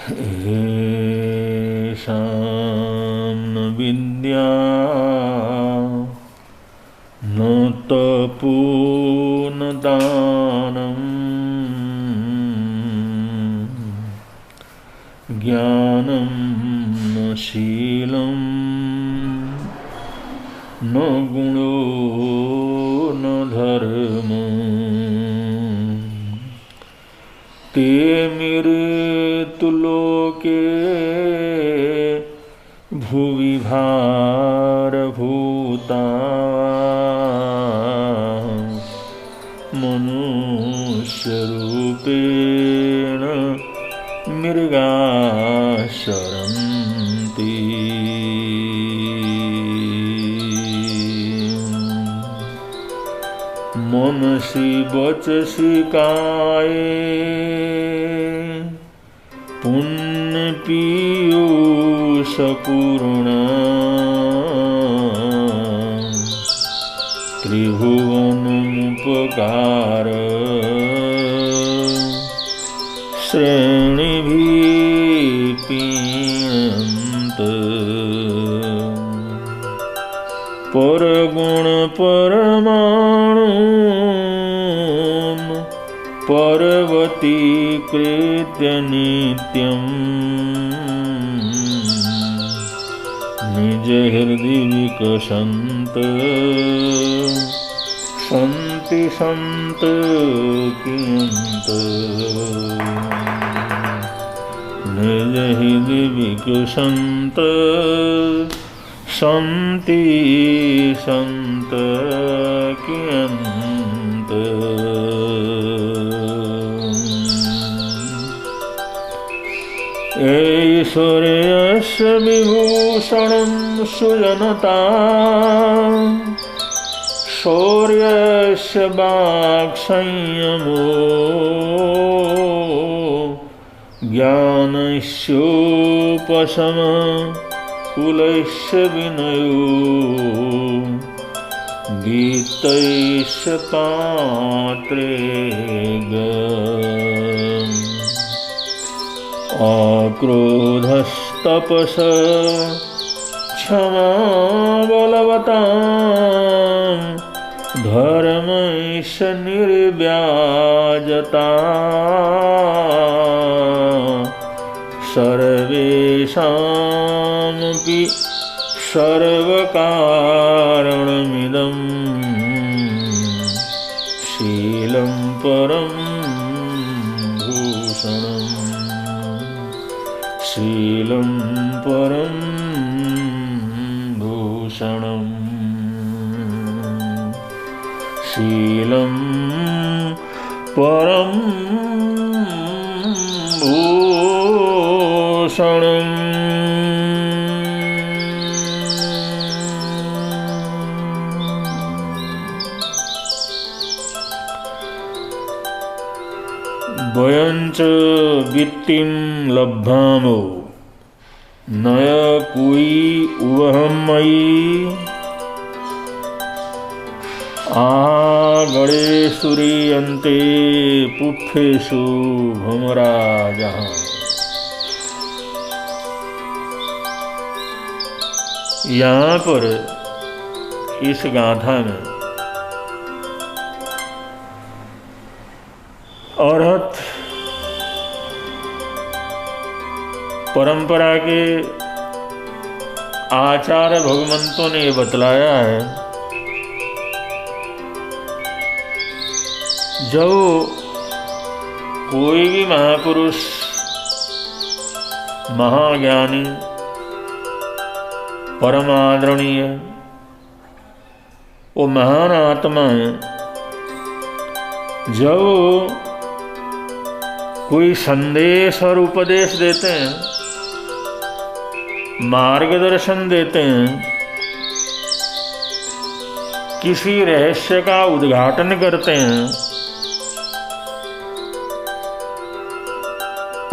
येषां न विद्या न तपो न दानं ज्ञानं न शीलं न गुणो न धर्मो ते मृत्युलोके भुवि भारभूता मनुष्यरूपेण मृगाः शरन्ति। मनसि वचसि काये पुण्यपीयूषपूर्णा त्रिभुवनमुपकार श्रेणिभिः पीयन्ते। परगुण परमाणुं पर्वतीकृत्य नित्यं निज हृदि विकसन्त सन्ति सन्त कियन्त। निज हृदि विकसन्त सन्ति सन्त कियन्त। ऐश्वर्यस्य विभूषणं सुजनता शौर्यस्य वाक्संयमो ज्ञानस्योपशमः कुलस्य विनयो गीतस्य पात्रे अक्रोधस्तपस क्षमा बलवतां धर्मस्य निर्व्याजता सर्वेषामपि सर्वकारणमिदं शीलं परं भूषणम्। शीलं परं भूषणम्। शीलं परं भूषणम्। वयञ्च वित्तिं लब्धामो नय कोई उवहं मयि गणेशुरीयन्ते पुष्पेषु भ्रमराजः। यहाँ पर इस गाथा में अरहत परंपरा के आचार्य भगवंतों ने ये बतलाया है, जब कोई भी महापुरुष महाज्ञानी परम आदरणीय वो महान आत्मा है, जब कोई संदेश और उपदेश देते हैं, मार्गदर्शन देते हैं, किसी रहस्य का उद्घाटन करते हैं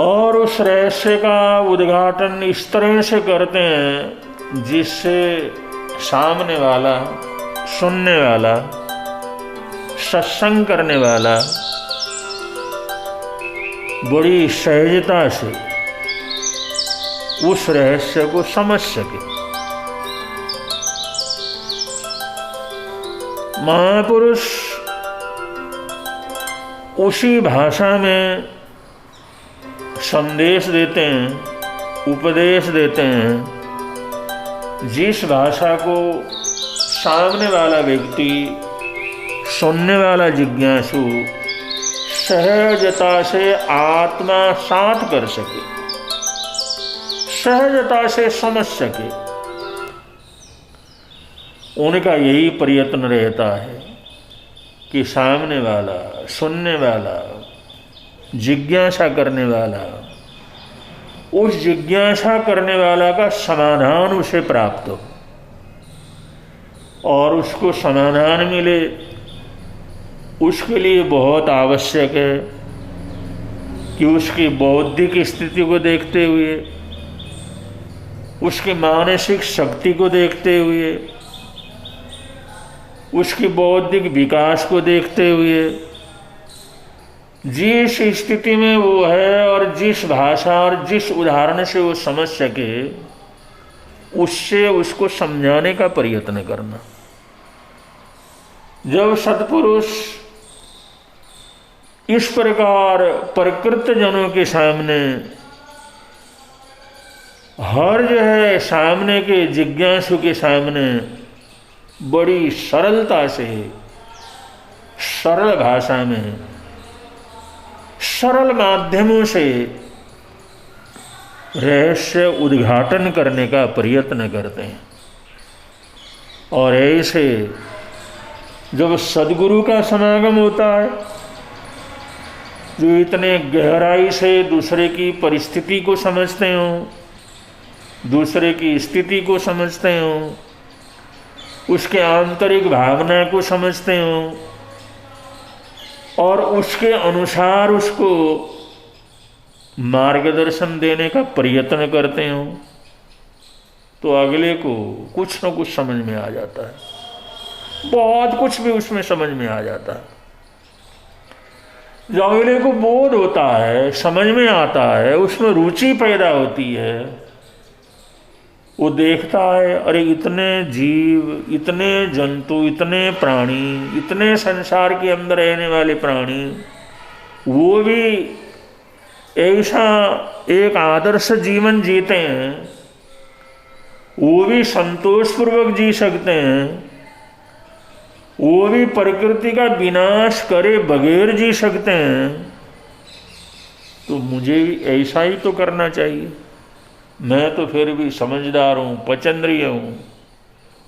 और उस रहस्य का उद्घाटन इस तरह से करते हैं जिससे सामने वाला, सुनने वाला, सत्संग करने वाला बड़ी सहजता से उस रहस्य को समझ सके। महापुरुष उसी भाषा में संदेश देते हैं, उपदेश देते हैं, जिस भाषा को सामने वाला व्यक्ति, सुनने वाला जिज्ञासु सहजता से आत्मसात कर सके, सहजता से समझ सके। उनका यही प्रयत्न रहता है कि सामने वाला, सुनने वाला, जिज्ञासा करने वाला, उस जिज्ञासा करने वाला का समाधान उसे प्राप्त हो और उसको समाधान मिले। उसके लिए बहुत आवश्यक है कि उसकी बौद्धिक स्थिति को देखते हुए, उसकी मानसिक शक्ति को देखते हुए, उसकी बौद्धिक विकास को देखते हुए, जिस स्थिति में वो है और जिस भाषा और जिस उदाहरण से वो समझ सके, उससे उसको समझाने का प्रयत्न करना। जब सत्पुरुष इस प्रकार प्रकृत जनों के सामने, हर जो है सामने के जिज्ञासु के सामने बड़ी सरलता से, सरल भाषा में, सरल माध्यमों से रहस्य उद्घाटन करने का प्रयत्न करते हैं। और ऐसे जब सद्गुरु का समागम होता है, जो इतने गहराई से दूसरे की परिस्थिति को समझते हों, दूसरे की स्थिति को समझते हों, उसके आंतरिक भावना को समझते हों और उसके अनुसार उसको मार्गदर्शन देने का प्रयत्न करते हों, तो अगले को कुछ न कुछ समझ में आ जाता है। बहुत कुछ भी उसमें समझ में आ जाता है। जो अगले को बोध होता है, समझ में आता है, उसमें रुचि पैदा होती है। वो देखता है, अरे इतने जीव, इतने जंतु, इतने प्राणी, इतने संसार के अंदर रहने वाले प्राणी, वो भी ऐसा एक आदर्श जीवन जीते हैं, वो भी संतोषपूर्वक जी सकते हैं, वो भी प्रकृति का विनाश करे बगैर जी सकते हैं, तो मुझे भी ऐसा ही तो करना चाहिए। मैं तो फिर भी समझदार हूँ, पचेंद्रिय हूँ,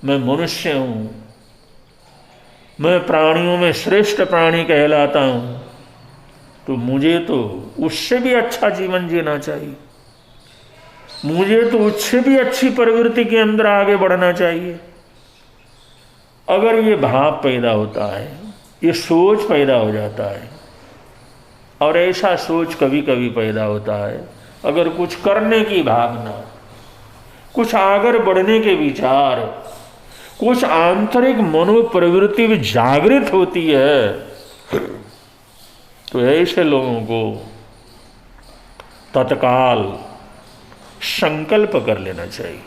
मैं मनुष्य हूँ, मैं प्राणियों में श्रेष्ठ प्राणी कहलाता हूँ, तो मुझे तो उससे भी अच्छा जीवन जीना चाहिए, मुझे तो उससे भी अच्छी प्रवृत्ति के अंदर आगे बढ़ना चाहिए। अगर ये भाव पैदा होता है, ये सोच पैदा हो जाता है, और ऐसा सोच कभी कभी पैदा होता है अगर कुछ करने की भावना, कुछ आगे बढ़ने के विचार, कुछ आंतरिक मनोप्रवृत्ति भी जागृत होती है, तो ऐसे लोगों को तत्काल संकल्प कर लेना चाहिए,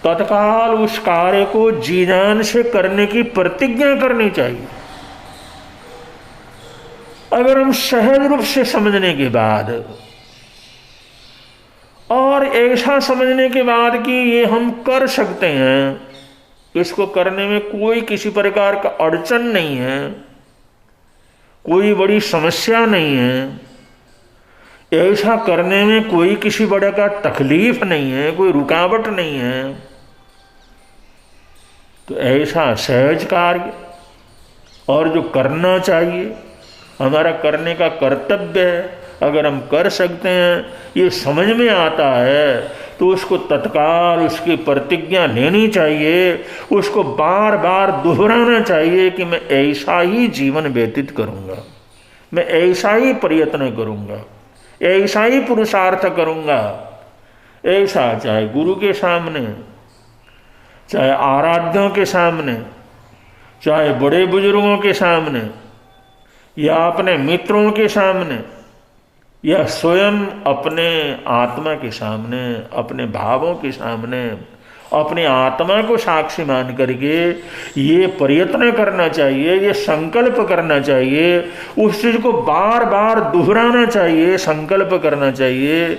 तत्काल उस कार्य को जी जान से करने की प्रतिज्ञा करनी चाहिए। अगर हम सहज रूप से समझने के बाद और ऐसा समझने के बाद कि ये हम कर सकते हैं, इसको करने में कोई किसी प्रकार का अड़चन नहीं है, कोई बड़ी समस्या नहीं है, ऐसा करने में कोई किसी बड़े का तकलीफ नहीं है, कोई रुकावट नहीं है, तो ऐसा सहज कार्य और जो करना चाहिए, हमारा करने का कर्तव्य है, अगर हम कर सकते हैं, ये समझ में आता है, तो उसको तत्काल उसकी प्रतिज्ञा लेनी चाहिए, उसको बार बार दोहराना चाहिए कि मैं ऐसा ही जीवन व्यतीत करूँगा, मैं ऐसा ही प्रयत्न करूँगा, ऐसा ही पुरुषार्थ करूँगा। ऐसा चाहे गुरु के सामने, चाहे आराध्यों के सामने, चाहे बड़े बुजुर्गों के सामने, या अपने मित्रों के सामने, या स्वयं अपने आत्मा के सामने, अपने भावों के सामने, अपनी आत्मा को साक्षी मान करके ये प्रयत्न करना चाहिए, ये संकल्प करना चाहिए, उस चीज को बार बार दोहराना चाहिए, संकल्प करना चाहिए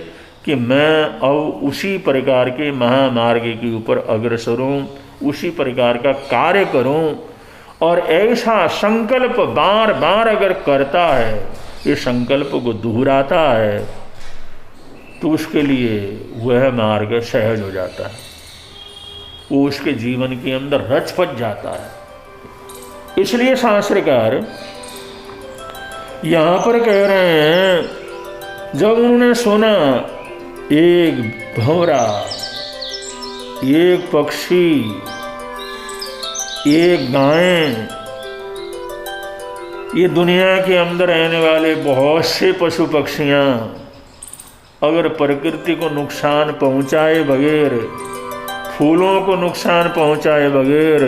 कि मैं अब उसी प्रकार के महामार्ग के ऊपर अग्रसर हूँ, उसी प्रकार का कार्य करूँ। और ऐसा संकल्प बार बार अगर करता है, ये संकल्प को दोहराता है, तो उसके लिए वह मार्ग सहज हो जाता है, वो उसके जीवन के अंदर रच पच जाता है। इसलिए शास्त्रकार यहां पर कह रहे हैं, जब उन्होंने सुना एक भंवरा, एक पक्षी, एक गाय, ये दुनिया के अंदर रहने वाले बहुत से पशु पक्षियां अगर प्रकृति को नुकसान पहुंचाए बगैर, फूलों को नुकसान पहुंचाए बगैर,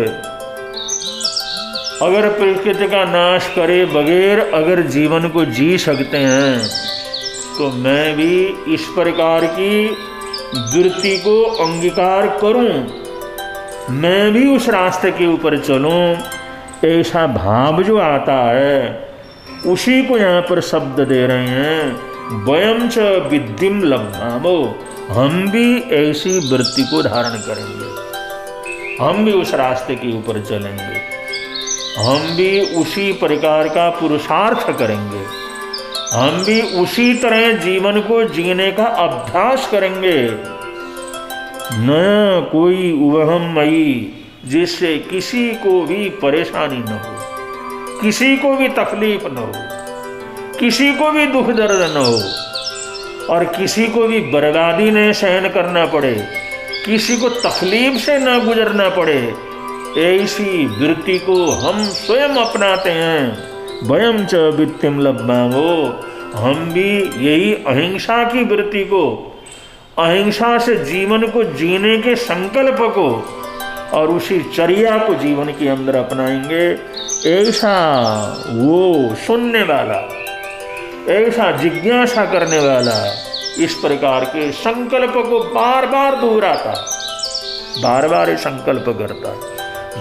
अगर प्रकृति का नाश करे बगैर अगर जीवन को जी सकते हैं, तो मैं भी इस प्रकार की वृत्ति को अंगीकार करूं, मैं भी उस रास्ते के ऊपर चलूं। ऐसा भाव जो आता है, उसी को यहाँ पर शब्द दे रहे हैं, वयम च विद्धिम लब्धामो, हम भी ऐसी वृत्ति को धारण करेंगे, हम भी उस रास्ते के ऊपर चलेंगे, हम भी उसी प्रकार का पुरुषार्थ करेंगे, हम भी उसी तरह जीवन को जीने का अभ्यास करेंगे। न कोई उवहमयी, जिससे किसी को भी परेशानी न हो, किसी को भी तकलीफ न हो, किसी को भी दुख दर्द न हो, और किसी को भी बर्बादी न सहन करना पड़े, किसी को तकलीफ से न गुजरना पड़े, ऐसी वृत्ति को हम स्वयं अपनाते हैं। वयम च वित्तिम लब्धामो, हम भी यही अहिंसा की वृत्ति को, अहिंसा से जीवन को जीने के संकल्प को और उसी चर्या को जीवन के अंदर अपनाएंगे। ऐसा वो सुनने वाला, ऐसा जिज्ञासा करने वाला इस प्रकार के संकल्प को बार बार दोहराता, बार बार ये संकल्प करता,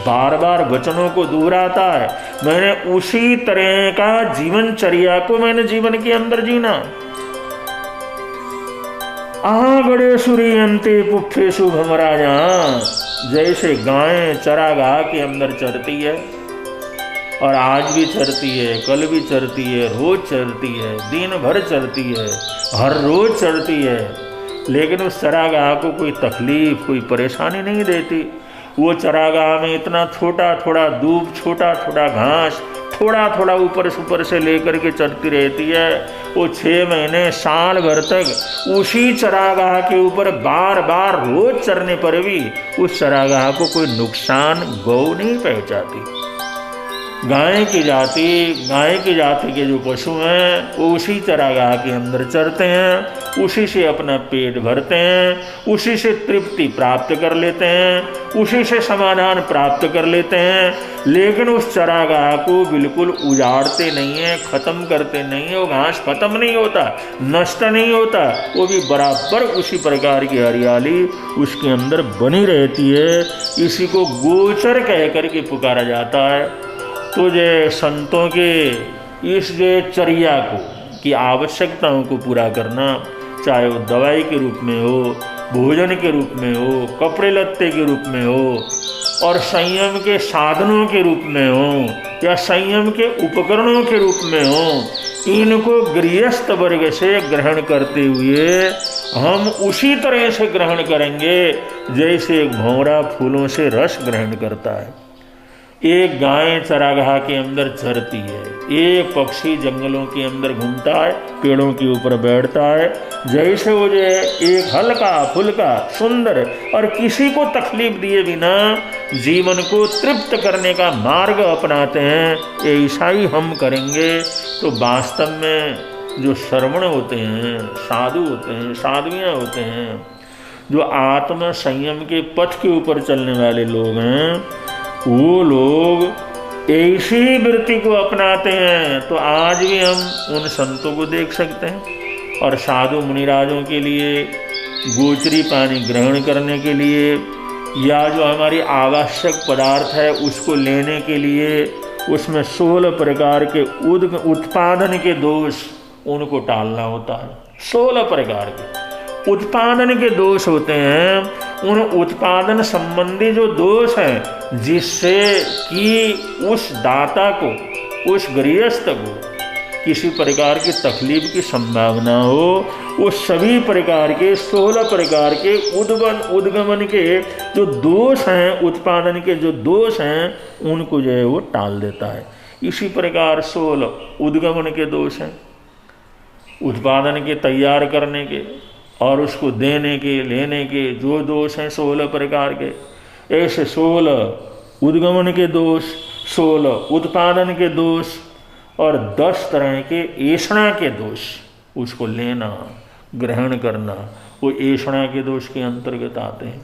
बार बार वचनों को दोहराता है, मैंने उसी तरह का जीवनचर्या को मैंने जीवन के अंदर जीना। गणेशु रियंते पुप्फेशु भमराजा, जैसे गाय चरागाह के अंदर चरती है, और आज भी चरती है, कल भी चरती है, रोज चरती है, दिन भर चरती है, हर रोज चरती है, लेकिन उस चरागाह को कोई तकलीफ, कोई परेशानी नहीं देती। वो चरागाह में इतना छोटा थोड़ा दूब, छोटा थोड़ा घास, थोड़ा थोड़ा ऊपर से लेकर के चरती रहती है। वो 6 महीने साल भर तक उसी चरागाह के ऊपर बार बार रोज चरने पर भी उस चरागाह को कोई नुकसान गौ नहीं पहुंचाती। गाय की जाति के जो पशु हैं वो उसी चरागाह के अंदर चरते हैं, उसी से अपना पेट भरते हैं, उसी से तृप्ति प्राप्त कर लेते हैं, उसी से समाधान प्राप्त कर लेते हैं। लेकिन उस चरागाह को बिल्कुल उजाड़ते नहीं है, खत्म करते नहीं है। वो घास खत्म नहीं होता, नष्ट नहीं होता, वो भी बराबर उसी प्रकार की हरियाली उसके अंदर बनी रहती है। इसी को गोचर कह करके पुकारा जाता है। तो जे संतों के इस जे चर्या को की आवश्यकताओं को पूरा करना, चाहे वो दवाई के रूप में हो, भोजन के रूप में हो, कपड़े लत्ते के रूप में हो, और संयम के साधनों के रूप में हो, या संयम के उपकरणों के रूप में हो, इनको गृहस्थ वर्ग से ग्रहण करते हुए हम उसी तरह से ग्रहण करेंगे जैसे एक भंवरा फूलों से रस ग्रहण करता है, एक गाय चरागाह के अंदर चरती है, एक पक्षी जंगलों के अंदर घूमता है, पेड़ों के ऊपर बैठता है। जैसे वो जो है एक हल्का फुल्का सुंदर और किसी को तकलीफ दिए बिना जीवन को तृप्त करने का मार्ग अपनाते हैं, ऐसा ही हम करेंगे तो वास्तव में जो श्रवण होते हैं, साधु होते हैं, साध्वियाँ होते हैं, जो आत्म संयम के पथ के ऊपर चलने वाले लोग हैं, वो लोग ऐसी वृत्ति को अपनाते हैं। तो आज भी हम उन संतों को देख सकते हैं, और साधु मुनिराजों के लिए गोचरी पानी ग्रहण करने के लिए, या जो हमारी आवश्यक पदार्थ है उसको लेने के लिए, उसमें 16 प्रकार के उत्पादन के दोष उनको टालना होता है। 16 प्रकार के उत्पादन के दोष होते हैं। उन उत्पादन संबंधी जो दोष हैं, जिससे कि उस दाता को, उस गृहस्थ को किसी प्रकार की तकलीफ की संभावना हो, वो सभी प्रकार के 16 प्रकार के उद्गमन के जो दोष हैं, उत्पादन के जो दोष हैं, उनको जो है वो टाल देता है। इसी प्रकार 16 उद्गमन के दोष हैं, उत्पादन के, तैयार करने के और उसको देने के, लेने के जो दोष हैं 16 प्रकार के, ऐसे 16 उद्गमन के दोष, 16 उत्पादन के दोष और 10 तरह के ऐषणा के दोष, उसको लेना, ग्रहण करना, वो ऐषणा के दोष के अंतर्गत आते हैं।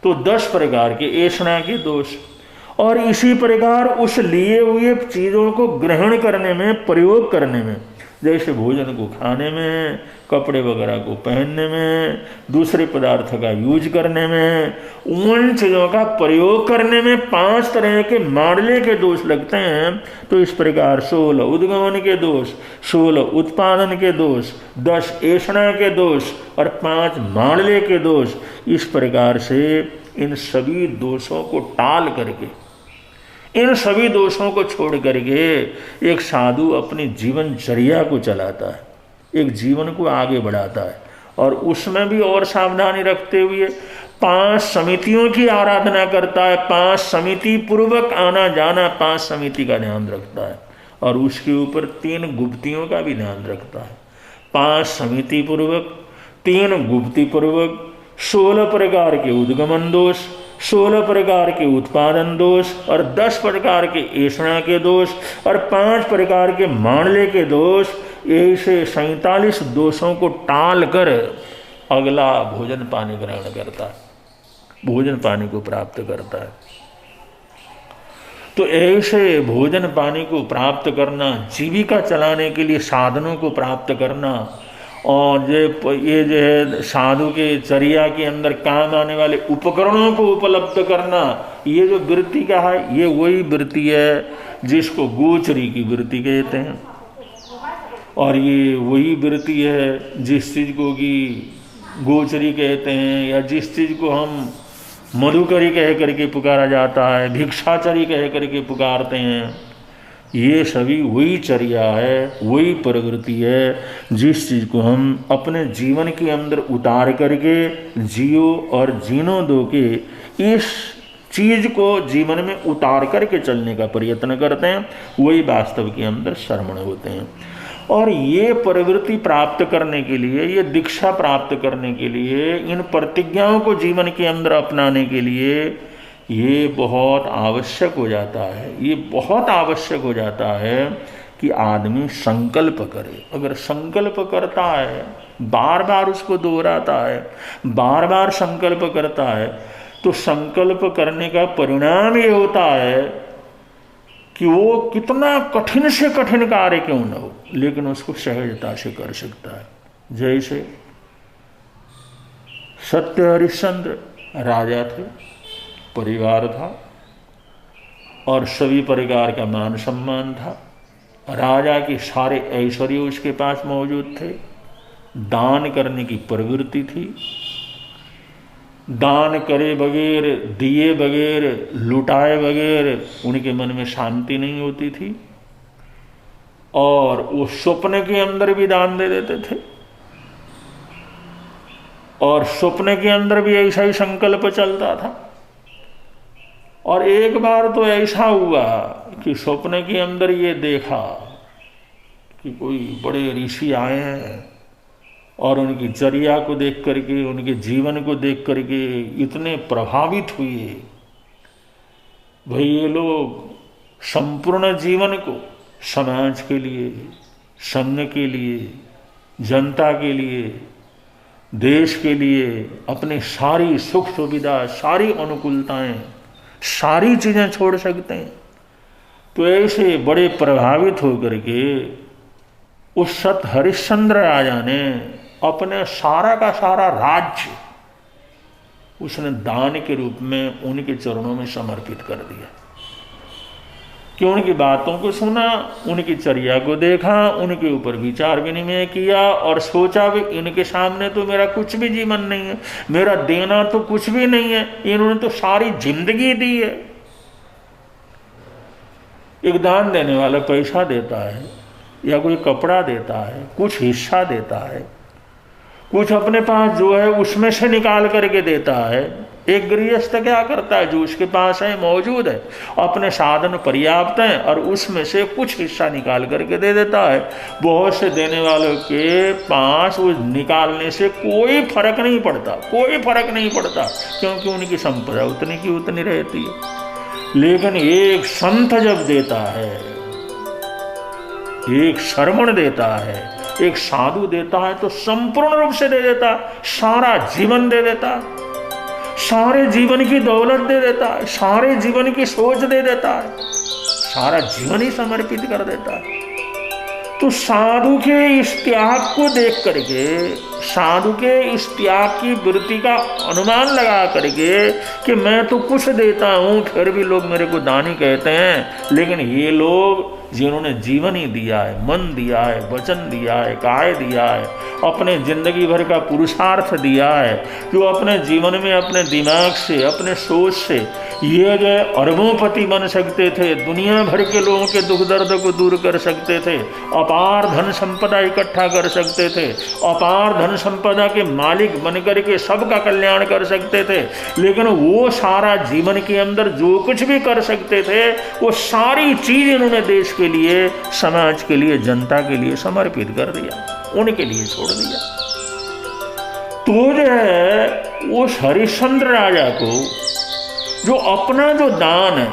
तो 10 प्रकार के ऐषणा के दोष, और इसी प्रकार उस लिए हुए चीज़ों को ग्रहण करने में, प्रयोग करने में, जैसे भोजन को खाने में, कपड़े वगैरह को पहनने में, दूसरे पदार्थ का यूज करने में, उन चीज़ों का प्रयोग करने में 5 तरह के मांडले के दोष लगते हैं। तो इस प्रकार 16 उद्गमन के दोष, 16 उत्पादन के दोष, 10 ऐषणा के दोष और 5 मांडले के दोष, इस प्रकार से इन सभी दोषों को टाल करके, इन सभी दोषों को छोड़ करके एक साधु अपनी जीवनचर्या को चलाता है, एक जीवन को आगे बढ़ाता है, और उसमें भी और सावधानी रखते हुए 5 समितियों की आराधना करता है, 5 समिति पूर्वक आना जाना, 5 समिति का ध्यान रखता है, और उसके ऊपर 3 गुप्तियों का भी ध्यान रखता है। 5 समिति पूर्वक, 3 गुप्ति पूर्वक, 16 प्रकार के उद्गमन दोष, 16 प्रकार के उत्पादन दोष और 10 प्रकार के ऐषणा के दोष और 5 प्रकार के मांडले के दोष, ऐसे 47 दोषों को टाल कर अगला भोजन पानी ग्रहण करता है, भोजन पानी को प्राप्त करता है। तो ऐसे भोजन पानी को प्राप्त करना, जीविका चलाने के लिए साधनों को प्राप्त करना, और ये जो है साधु के चर्या के अंदर काम आने वाले उपकरणों को उपलब्ध करना, ये जो वृत्ति का है, ये वही वृत्ति है जिसको गोचरी की वृत्ति कहते हैं, और ये वही वृत्ति है जिस चीज़ को कि गोचरी कहते हैं, या जिस चीज़ को हम मधुकरी कह करके पुकारा जाता है, भिक्षाचरी कह करके पुकारते हैं। ये सभी वही चर्या है, वही प्रवृत्ति है जिस चीज़ को हम अपने जीवन के अंदर उतार करके जियो और जीनो दो के इस चीज़ को जीवन में उतार करके चलने का प्रयत्न करते हैं, वही वास्तव के अंदर श्रमण होते हैं। और ये प्रवृत्ति प्राप्त करने के लिए, ये दीक्षा प्राप्त करने के लिए, इन प्रतिज्ञाओं को जीवन के अंदर अपनाने के लिए ये बहुत आवश्यक हो जाता है, ये बहुत आवश्यक हो जाता है कि आदमी संकल्प करे। अगर संकल्प करता है, बार बार उसको दोहराता है, बार बार संकल्प करता है, तो संकल्प करने का परिणाम ये होता है कि वो कितना कठिन से कठिन कार्य क्यों न हो, लेकिन उसको सहजता से कर सकता है। जैसे सत्य हरिश्चंद्र राजा थे, परिवार था और सभी प्रकार का मान सम्मान था, राजा के सारे ऐश्वर्य उसके पास मौजूद थे, दान करने की प्रवृत्ति थी, दान करे बगैर, दिए बगैर, लुटाए बगैर उनके मन में शांति नहीं होती थी, और वो स्वप्न के अंदर भी दान दे देते थे, और स्वप्न के अंदर भी ऐसा ही संकल्प चलता था। और एक बार तो ऐसा हुआ कि स्वप्न के अंदर ये देखा कि कोई बड़े ऋषि आए हैं, और उनकी चर्या को देख करके, उनके जीवन को देख करके इतने प्रभावित हुए। भाई ये लोग संपूर्ण जीवन को समाज के लिए, संघ के लिए, जनता के लिए, देश के लिए अपने सारी सुख सुविधा, सारी अनुकूलताएं, सारी चीज़ें छोड़ सकते हैं। तो ऐसे बड़े प्रभावित होकर के उस सत हरिश्चंद्र राजा ने अपने सारा का सारा राज्य उसने दान के रूप में उनके चरणों में समर्पित कर दिया कि उनकी बातों को सुना, उनकी चर्या को देखा, उनके ऊपर विचार विनिमय किया और सोचा भी इनके सामने तो मेरा कुछ भी जीवन नहीं है, मेरा देना तो कुछ भी नहीं है, इन्होंने तो सारी जिंदगी दी है। एक दान देने वाला पैसा देता है या कोई कपड़ा देता है, कुछ हिस्सा देता है, कुछ अपने पास जो है उसमें से निकाल करके देता है। एक गृहस्थ क्या करता है, जो उसके पास है मौजूद है, अपने साधन पर्याप्त हैं और उसमें से कुछ हिस्सा निकाल करके दे देता है। बहुत से देने वालों के पास वो निकालने से कोई फर्क नहीं पड़ता, कोई फर्क नहीं पड़ता, क्योंकि उनकी संपदा उतनी की उतनी रहती है। लेकिन एक संत जब देता है, एक श्रवण देता है, एक साधु देता है, तो संपूर्ण रूप से दे देता, सारा जीवन दे देता, सारे जीवन की दौलत दे देता है, सारे जीवन की सोच दे देता है, सारा जीवन ही समर्पित कर देता है। तो साधु के इस त्याग को देख करके, साधु के इस त्याग की वृत्ति का अनुमान लगा करके कि मैं तो कुछ देता हूं फिर भी लोग मेरे को दानी कहते हैं, लेकिन ये लोग जिन्होंने जीवन ही दिया है, मन दिया है, वचन दिया है, काय दिया है, अपने जिंदगी भर का पुरुषार्थ दिया है, जो अपने जीवन में अपने दिमाग से, अपने सोच से ये जो अरबोंपति बन सकते थे, दुनिया भर के लोगों के दुख दर्द को दूर कर सकते थे, अपार धन संपदा इकट्ठा कर सकते थे, अपार धन संपदा के मालिक बन करके सबका कल्याण कर सकते थे, लेकिन वो सारा जीवन के अंदर जो कुछ भी कर सकते थे वो सारी चीज इन्होंने देश के लिए, समाज के लिए, जनता के लिए समर्पित कर दिया, उनके लिए छोड़ दिया। तो जो है उस हरिश्चंद्र राजा को जो अपना जो दान है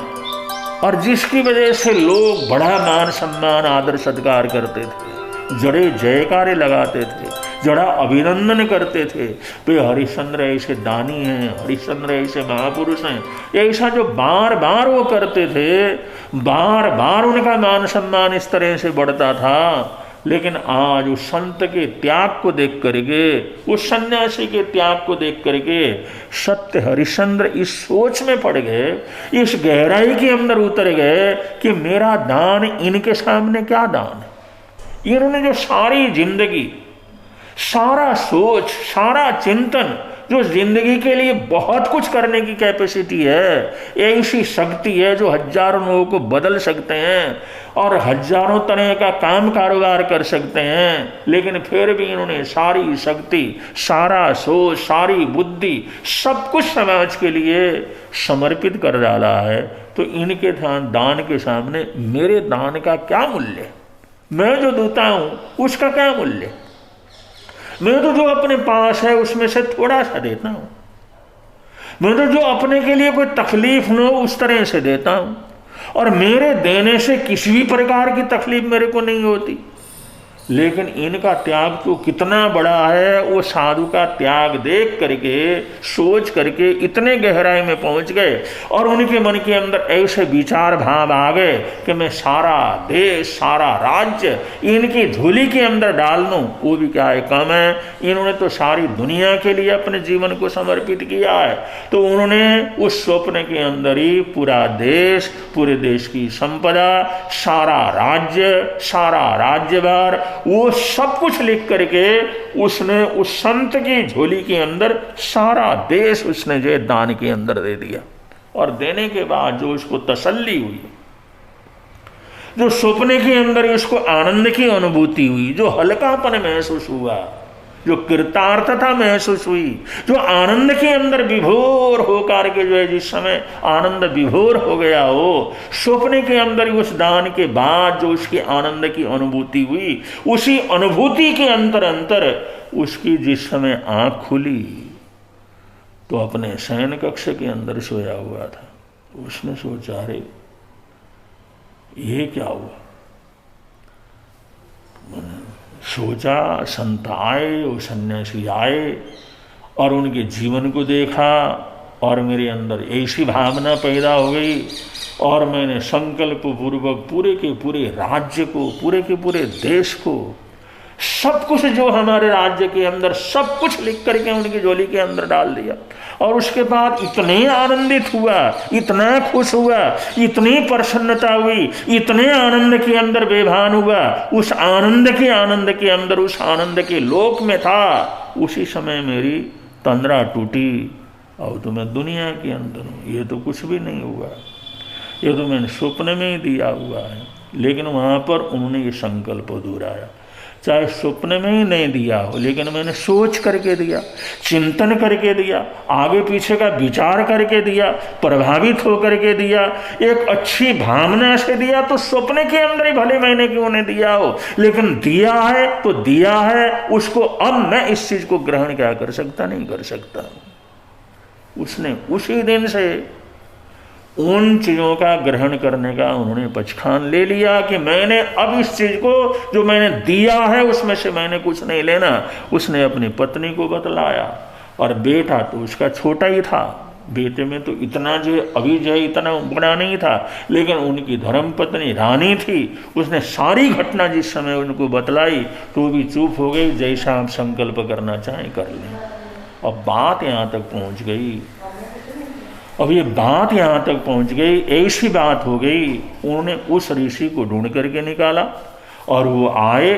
और जिसकी वजह से लोग बड़ा मान सम्मान आदर सत्कार करते थे, जड़े जयकारे लगाते थे, जड़ा अभिनंदन करते थे, वे हरिश्चंद्र ऐसे दानी हैं, हरिश्चंद्र ऐसे महापुरुष हैं, ऐसा जो बार बार वो करते थे, बार बार उनका मान सम्मान इस तरह से बढ़ता था। लेकिन आज उस संत के त्याग को देख करके, उस सन्यासी के त्याग को देख करके सत्य हरिश्चंद्र इस सोच में पड़ गए, इस गहराई के अंदर उतर गए कि मेरा दान इनके सामने क्या दान है। इन्होंने जो सारी जिंदगी, सारा सोच, सारा चिंतन, जो जिंदगी के लिए बहुत कुछ करने की कैपेसिटी है, ऐसी शक्ति है जो हजारों लोगों को बदल सकते हैं और हजारों तरह का काम कारोबार कर सकते हैं, लेकिन फिर भी इन्होंने सारी शक्ति, सारा सोच, सारी बुद्धि, सब कुछ समाज के लिए समर्पित कर डाला है। तो इनके दान के सामने मेरे दान का क्या मूल्य, मैं जो देता हूं उसका क्या मूल्य। मैं तो जो अपने पास है उसमें से थोड़ा सा देता हूं, मैं तो जो अपने के लिए कोई तकलीफ न हो उस तरह से देता हूं, और मेरे देने से किसी भी प्रकार की तकलीफ मेरे को नहीं होती। लेकिन इनका त्याग तो कितना बड़ा है, वो साधु का त्याग देख करके, सोच करके इतने गहराई में पहुंच गए और उनके मन के अंदर ऐसे विचार भाव आ गए कि मैं सारा देश, सारा राज्य इनकी झोली के अंदर डाल दूं, वो भी क्या है कम है। इन्होंने तो सारी दुनिया के लिए अपने जीवन को समर्पित किया है। तो उन्होंने उस स्वप्न के अंदर ही पूरा देश, पूरे देश की संपदा, सारा राज्य, सारा राज्यभार, वो सब कुछ लिख करके उसने उस संत की झोली के अंदर सारा देश उसने जो दान के अंदर दे दिया। और देने के बाद जो उसको तसल्ली हुई, जो सपने के अंदर उसको आनंद की अनुभूति हुई, जो हल्कापन महसूस हुआ, जो कृतार्थता महसूस हुई, जो आनंद के अंदर विभोर होकर के जो है जिस समय आनंद विभोर हो गया हो, सपने के अंदर उस दान के बाद जो उसकी आनंद की अनुभूति हुई, उसी अनुभूति के अंतर उसकी जिस समय आंख खुली तो अपने शयन कक्ष के अंदर सोया हुआ था, उसने सोचा अरे ये क्या हुआ। सोचा, संत आए, वो सन्यासी आए और उनके जीवन को देखा और मेरे अंदर ऐसी भावना पैदा हो गई और मैंने संकल्प पूर्वक पूरे के पूरे राज्य को, पूरे के पूरे देश को सब कुछ जो हमारे राज्य के अंदर सब कुछ लिख करके उनकी झोली के अंदर डाल दिया। और उसके बाद इतने आनंदित हुआ, इतना खुश हुआ, इतनी प्रसन्नता हुई, इतने आनंद के अंदर बेभान हुआ, उस आनंद के अंदर, उस आनंद के लोक में था। उसी समय मेरी तंद्रा टूटी और तो मैं दुनिया के अंदर हूँ, ये तो कुछ भी नहीं हुआ, ये तो मैंने स्वप्न में ही दिया हुआ है। लेकिन वहाँ पर उन्होंने ये संकल्प दोहराया, चाहे स्वप्न में ही नहीं दिया हो, लेकिन मैंने सोच करके दिया, चिंतन करके दिया, आगे पीछे का विचार करके दिया, प्रभावित होकर के दिया, एक अच्छी भावना से दिया। तो स्वप्न के अंदर ही भले मैंने क्यों नहीं दिया हो, लेकिन दिया है तो दिया है, उसको अब मैं इस चीज़ को ग्रहण क्या कर सकता, नहीं कर सकता। उसने उसी दिन से उन चीज़ों का ग्रहण करने का उन्होंने पचखान ले लिया कि मैंने अब इस चीज़ को जो मैंने दिया है उसमें से मैंने कुछ नहीं लेना। उसने अपनी पत्नी को बतलाया, और बेटा तो उसका छोटा ही था, बेटे में तो इतना जो अभी जो इतना बड़ा नहीं था, लेकिन उनकी धर्मपत्नी रानी थी, उसने सारी घटना जिस समय उनको बतलाई तो वो भी चुप हो गई, जैसा आप संकल्प करना चाहें कर लें। अब बात यहाँ तक पहुँच गई, अब ये बात यहाँ तक पहुँच गई, ऐसी बात हो गई, उन्होंने उस ऋषि को ढूंढ करके निकाला और वो आए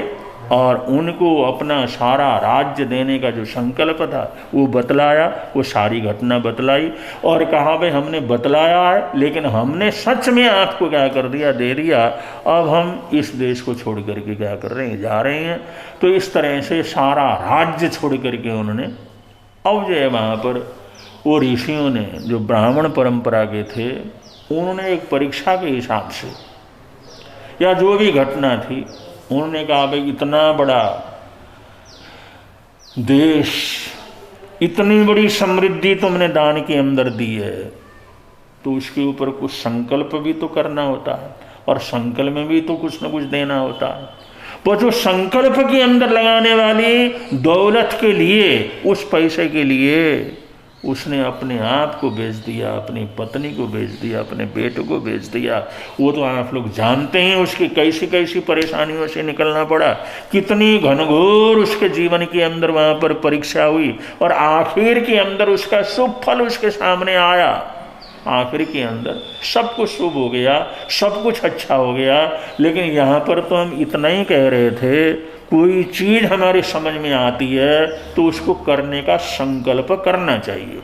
और उनको अपना सारा राज्य देने का जो संकल्प था वो बतलाया, वो सारी घटना बतलाई और कहा भाई हमने बतलाया है, लेकिन हमने सच में आपको क्या कर दिया, दे दिया, अब हम इस देश को छोड़ करके क्या कर रहे हैं, जा रहे हैं। तो इस तरह से सारा राज्य छोड़ करके उन्होंने, अब जो है वहाँ पर वो ऋषियों ने जो ब्राह्मण परंपरा के थे, उन्होंने एक परीक्षा के हिसाब से या जो भी घटना थी, उन्होंने कहा भाई इतना बड़ा देश, इतनी बड़ी समृद्धि तुमने दान के अंदर दी है, तो उसके ऊपर कुछ संकल्प भी तो करना होता है, और संकल्प में भी तो कुछ न कुछ देना होता है। पर जो संकल्प के अंदर लगाने वाली दौलत के लिए, उस पैसे के लिए उसने अपने आप को बेच दिया, अपनी पत्नी को बेच दिया, अपने बेटे को बेच दिया। वो तो आप लोग जानते हैं उसकी कैसी कैसी परेशानियों से निकलना पड़ा, कितनी घनघोर उसके जीवन के अंदर वहाँ पर परीक्षा हुई, और आखिर के अंदर उसका शुभ फल उसके सामने आया। आखिर के अंदर सब कुछ शुभ हो गया, सब कुछ अच्छा हो गया। लेकिन यहाँ पर तो हम इतना ही कह रहे थे, कोई चीज़ हमारे समझ में आती है तो उसको करने का संकल्प करना चाहिए,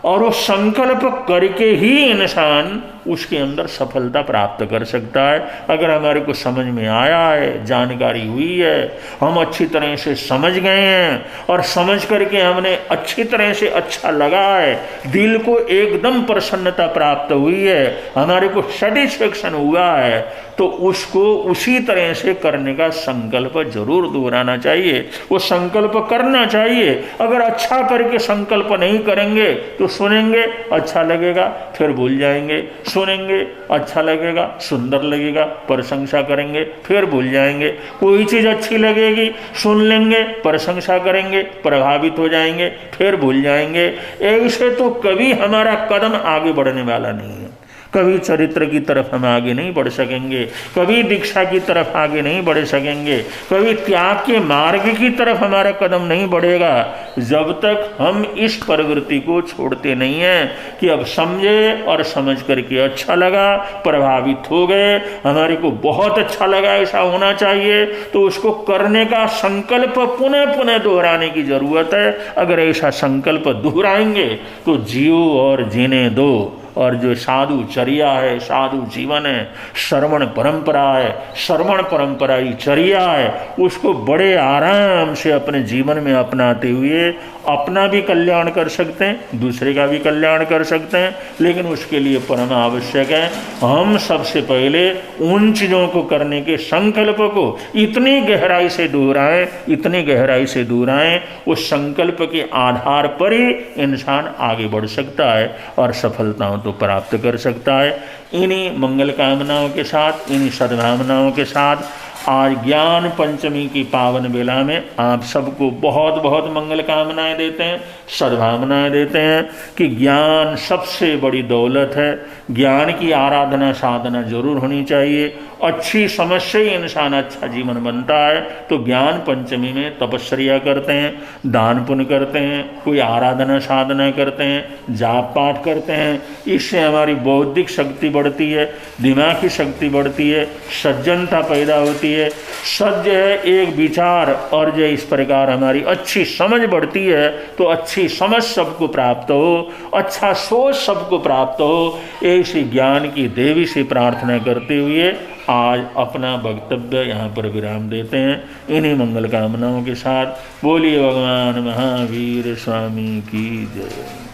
और वो संकल्प करके ही इंसान उसके अंदर सफलता प्राप्त कर सकता है। अगर हमारे को समझ में आया है, जानकारी हुई है, हम अच्छी तरह से समझ गए हैं, और समझ करके हमने अच्छी तरह से अच्छा लगा है, दिल को एकदम प्रसन्नता प्राप्त हुई है, हमारे को सेटिस्फेक्शन हुआ है, तो उसको उसी तरह से करने का संकल्प जरूर दोहराना चाहिए, वो संकल्प करना चाहिए। अगर अच्छा करके संकल्प नहीं करेंगे तो सुनेंगे अच्छा लगेगा, फिर भूल जाएंगे, सुनेंगे अच्छा लगेगा, सुंदर लगेगा, प्रशंसा करेंगे, फिर भूल जाएंगे। कोई चीज़ अच्छी लगेगी, सुन लेंगे, प्रशंसा करेंगे, प्रभावित हो जाएंगे, फिर भूल जाएंगे। ऐसे तो कभी हमारा कदम आगे बढ़ने वाला नहीं है। कभी चरित्र की तरफ हम आगे नहीं बढ़ सकेंगे, कभी दीक्षा की तरफ आगे नहीं बढ़ सकेंगे, कभी त्याग के मार्ग की तरफ हमारा कदम नहीं बढ़ेगा, जब तक हम इस प्रवृत्ति को छोड़ते नहीं हैं कि अब समझे और समझ करके अच्छा लगा, प्रभावित हो गए, हमारे को बहुत अच्छा लगा, ऐसा होना चाहिए, तो उसको करने का संकल्प पुनः पुनः दोहराने की जरूरत है। अगर ऐसा संकल्प दोहराएंगे तो जियो और जीने दो। और जो साधु चर्या है, साधु जीवन है, श्रवण परंपरा है, श्रवण परंपरा ही चर्या है, उसको बड़े आराम से अपने जीवन में अपनाते हुए अपना भी कल्याण कर सकते हैं, दूसरे का भी कल्याण कर सकते हैं। लेकिन उसके लिए परम आवश्यक है हम सबसे पहले उन चीज़ों को करने के संकल्प को इतनी गहराई से दोहराएं, इतनी गहराई से दोहराएं, उस संकल्प के आधार पर ही इंसान आगे बढ़ सकता है और सफलताओं तो प्राप्त कर सकता है। इन्हीं मंगल कामनाओं के साथ, इन्हीं सद्भावनाओं के साथ आज ज्ञान पंचमी की पावन बेला में आप सबको बहुत बहुत मंगल कामनाएं देते हैं, सद्भावनाएं देते हैं कि ज्ञान सबसे बड़ी दौलत है। ज्ञान की आराधना साधना जरूर होनी चाहिए। अच्छी समझ से ही इंसान अच्छा जीवन बनता है। तो ज्ञान पंचमी में तपस्या करते हैं, दान पुण्य करते हैं, कोई आराधना साधना करते हैं, जाप पाठ करते हैं। इससे हमारी बौद्धिक शक्ति बढ़ती है, दिमाग की शक्ति बढ़ती है, सज्जनता पैदा होती है। सज्ज है एक विचार और जो इस प्रकार हमारी अच्छी समझ बढ़ती है तो अच्छी समझ सबको प्राप्त हो, अच्छा सोच सबको प्राप्त हो। ऐसी ज्ञान की देवी से प्रार्थना करते हुए आज अपना वक्तव्य यहाँ पर विराम देते हैं। इन्हीं मंगल कामनाओं के साथ बोलिए भगवान महावीर स्वामी की जय।